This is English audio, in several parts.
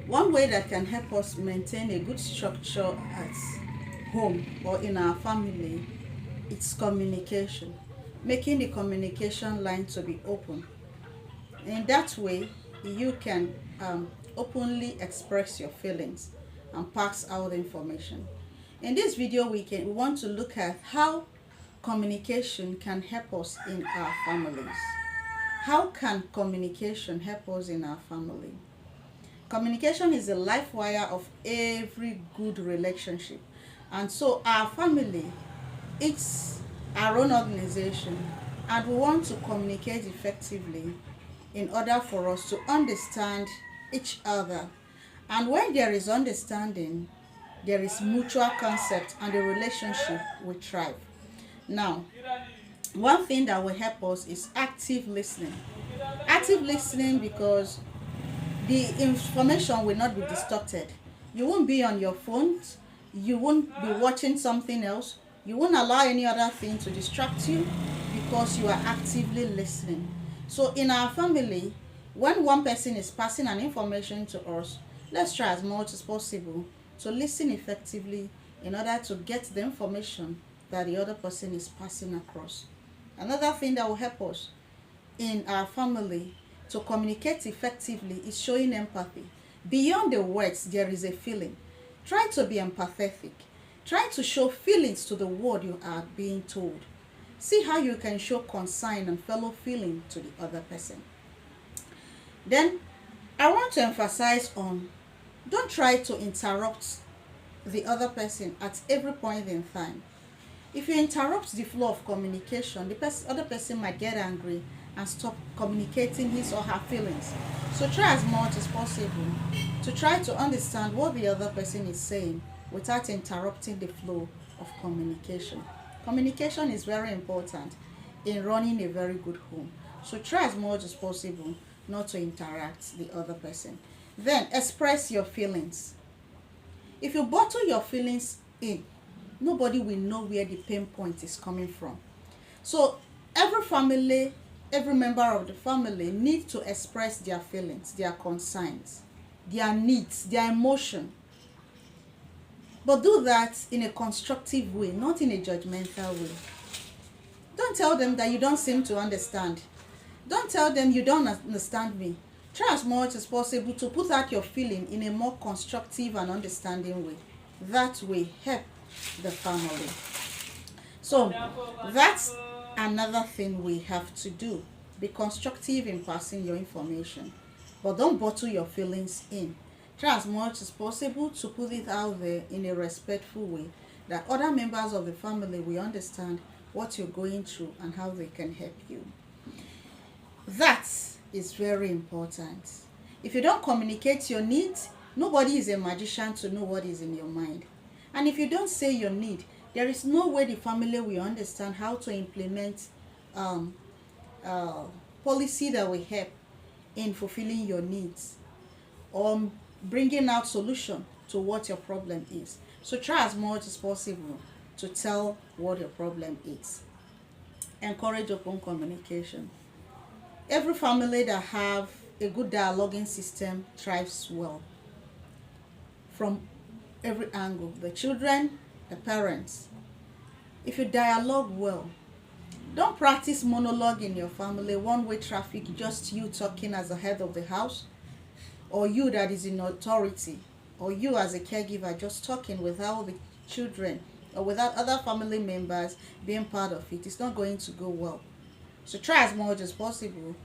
One way that can help us maintain a good structure at home or in our family, it's communication. Making the communication line to be open. In that way, you can openly express your feelings and pass out information. In this video, we want to look at how communication can help us in our families. How can communication help us in our family? Communication is the life wire of every good relationship. And so our family, it's our own organization, and we want to communicate effectively in order for us to understand each other. And when there is understanding, there is mutual concept and the relationship will thrive. Now, one thing that will help us is active listening. Active listening, because the information will not be distorted. You won't be on your phones, you won't be watching something else, you won't allow any other thing to distract you because you are actively listening. So in our family, when one person is passing an information to us, let's try as much as possible to listen effectively in order to get the information that the other person is passing across. Another thing that will help us in our family to communicate effectively is showing empathy. Beyond the words, there is a feeling. Try to be empathetic. Try to show feelings to the word you are being told. See how you can show concern and fellow feeling to the other person. Then, I want to emphasize on, don't try to interrupt the other person at every point in time. If you interrupt the flow of communication, the other person might get angry and stop communicating his or her feelings. So try as much as possible to try to understand what the other person is saying without interrupting the flow of communication. Communication is very important in running a very good home. So try as much as possible not to interact the other person. Then express your feelings. If you bottle your feelings in, nobody will know where the pain point is coming from. So every member of the family needs to express their feelings, their concerns, their needs, their emotion. But do that in a constructive way, not in a judgmental way. Don't tell them that you don't seem to understand. Don't tell them you don't understand me. Try as much as possible to put out your feeling in a more constructive and understanding way. That way, help the family. So that's another thing we have to do. Be constructive in passing your information, but don't bottle your feelings in. Try as much as possible to put it out there in a respectful way, that other members of the family will understand what you're going through and how they can help you. That is very important. If you don't communicate your needs, nobody is a magician to know what is in your mind. And if you don't say your need, there is no way the family will understand how to implement policy that will help in fulfilling your needs or bringing out solution to what your problem is. So try as much as possible to tell what your problem is. Encourage open communication. Every family that have a good dialoguing system thrives well from every angle. The children, the parents. If you dialogue well, don't practice monologue in your family, one-way traffic, just you talking as the head of the house, or you that is in authority, or you as a caregiver just talking without the children or without other family members being part of it. It's not going to go well. So try as much as possible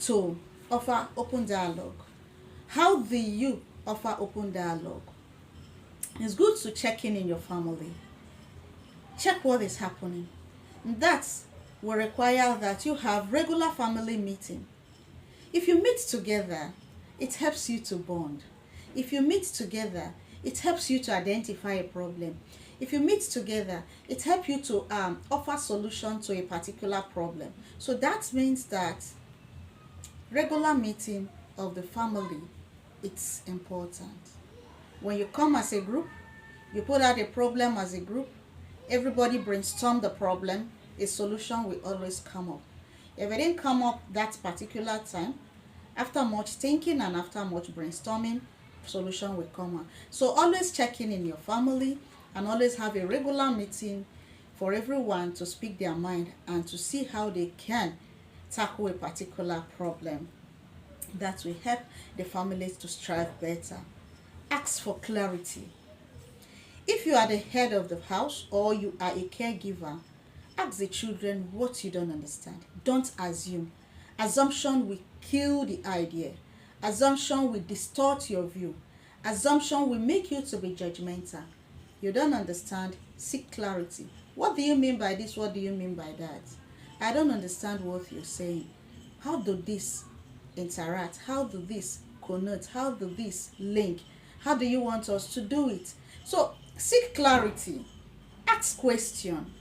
to offer open dialogue. How do you offer open dialogue? It's good to check in your family. Check what is happening. And that will require that you have regular family meeting. If you meet together, it helps you to bond. If you meet together, it helps you to identify a problem. If you meet together, it helps you to offer solution to a particular problem. So that means that regular meeting of the family, it's important. When you come as a group, you put out a problem as a group, everybody brainstorm the problem, a solution will always come up. If it didn't come up that particular time, after much thinking and after much brainstorming, solution will come out. So always check in your family and always have a regular meeting for everyone to speak their mind and to see how they can tackle a particular problem. That will help the families to strive better. Ask for clarity. If you are the head of the house or you are a caregiver, ask the children what you don't understand. Don't assume. Assumption will kill the idea. Assumption will distort your view. Assumption will make you to be judgmental. You don't understand, seek clarity. What do you mean by this? What do you mean by that? I don't understand what you're saying. How do this interact? How do this connote? How do this link? How do you want us to do it? So seek clarity. Ask question.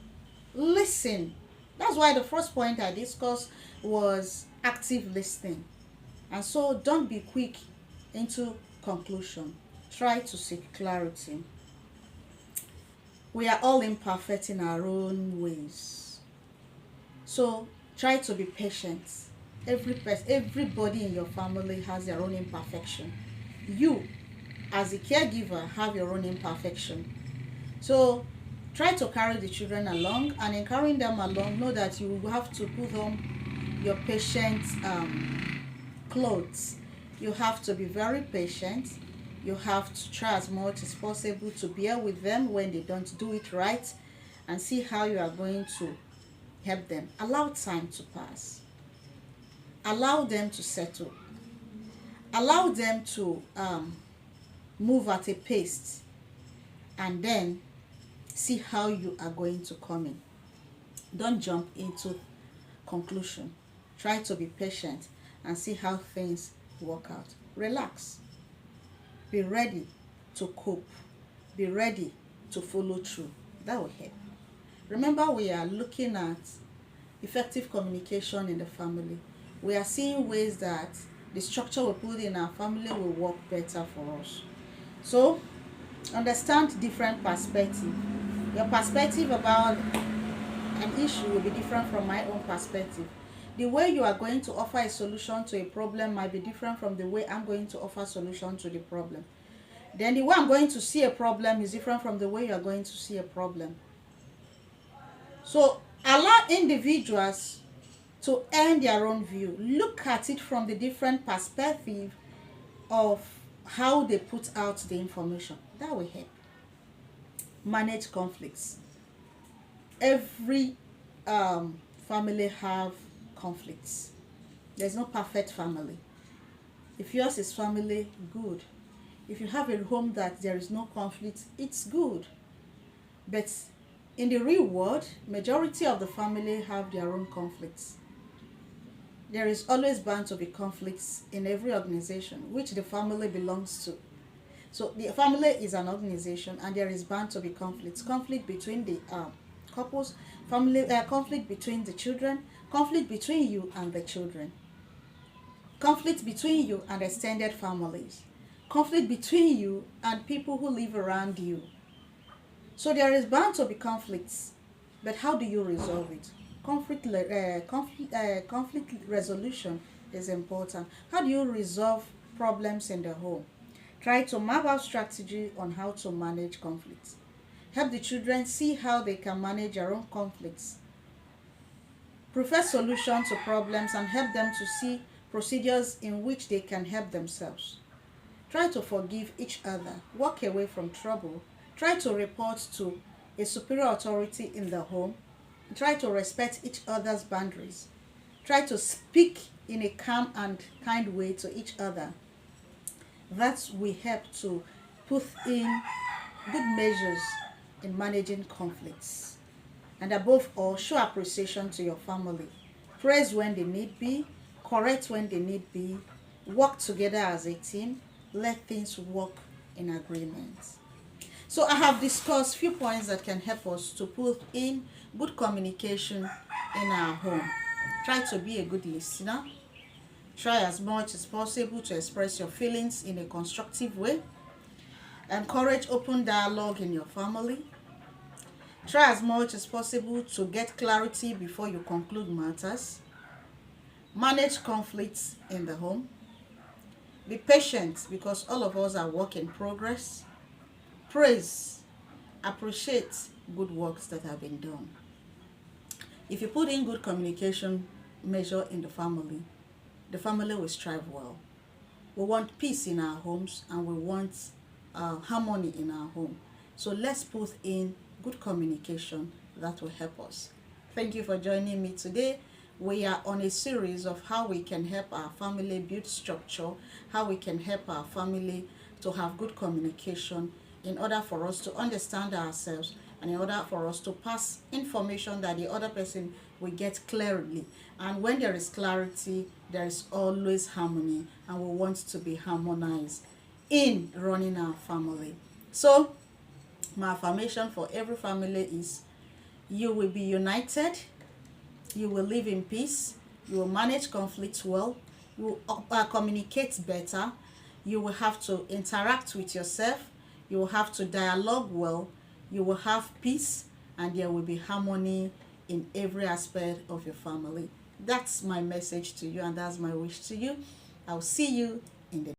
Listen. That's why the first point I discussed was active listening. And so don't be quick into conclusion. Try to seek clarity. We are all imperfect in our own ways. So try to be patient. Everybody in your family has their own imperfection. You, as a caregiver, have your own imperfection. So try to carry the children along, and in carrying them along, know that you will have to put on your patient clothes. You have to be very patient. You have to try as much as possible to bear with them when they don't do it right, and see how you are going to help them. Allow time to pass. Allow them to settle. Allow them to move at a pace, and then see how you are going to come in. Don't jump into conclusion. Try to be patient and see how things work out. Relax. Be ready to cope. Be ready to follow through. That will help. Remember, we are looking at effective communication in the family. We are seeing ways that the structure we put in our family will work better for us. So, understand different perspective. Your perspective about an issue will be different from my own perspective. The way you are going to offer a solution to a problem might be different from the way I'm going to offer a solution to the problem. Then the way I'm going to see a problem is different from the way you are going to see a problem. So allow individuals to earn their own view. Look at it from the different perspective of how they put out the information. That will help. Manage conflicts. Every family have conflicts. There's no perfect family. If yours is family, good. If you have a home that there is no conflict, it's good. But in the real world, majority of the family have their own conflicts. There is always bound to be conflicts in every organization which the family belongs to. So the family is an organization, and there is bound to be conflicts. Conflict between the couples, family conflict between the children, conflict between you and the children, conflict between you and extended families, conflict between you and people who live around you. So there is bound to be conflicts, but how do you resolve it? Conflict resolution is important. How do you resolve problems in the home? Try to map out strategy on how to manage conflicts. Help the children see how they can manage their own conflicts. Prefer solutions to problems and help them to see procedures in which they can help themselves. Try to forgive each other. Walk away from trouble. Try to report to a superior authority in the home. Try to respect each other's boundaries. Try to speak in a calm and kind way to each other. That will help to put in good measures in managing conflicts. And above all, show appreciation to your family. Praise when they need be, correct when they need be, work together as a team, let things work in agreement. So I have discussed few points that can help us to put in good communication in our home. Try to be a good listener. Try as much as possible to express your feelings in a constructive way. Encourage open dialogue in your family. Try as much as possible to get clarity before you conclude matters. Manage conflicts in the home. Be patient because all of us are work in progress. Praise, appreciate good works that have been done. If you put in good communication measure in the family will strive well. We want peace in our homes and we want harmony in our home. So let's put in good communication that will help us. Thank you for joining me today. We are on a series of how we can help our family build structure, how we can help our family to have good communication in order for us to understand ourselves and in order for us to pass information that the other person will get clearly. And when there is clarity, there is always harmony, and we want to be harmonized in running our family. So my affirmation for every family is you will be united, you will live in peace, you will manage conflicts well, you will communicate better, you will have to interact with yourself, you will have to dialogue well, you will have peace, and there will be harmony in every aspect of your family. That's my message to you, and that's my wish to you. I'll see you in the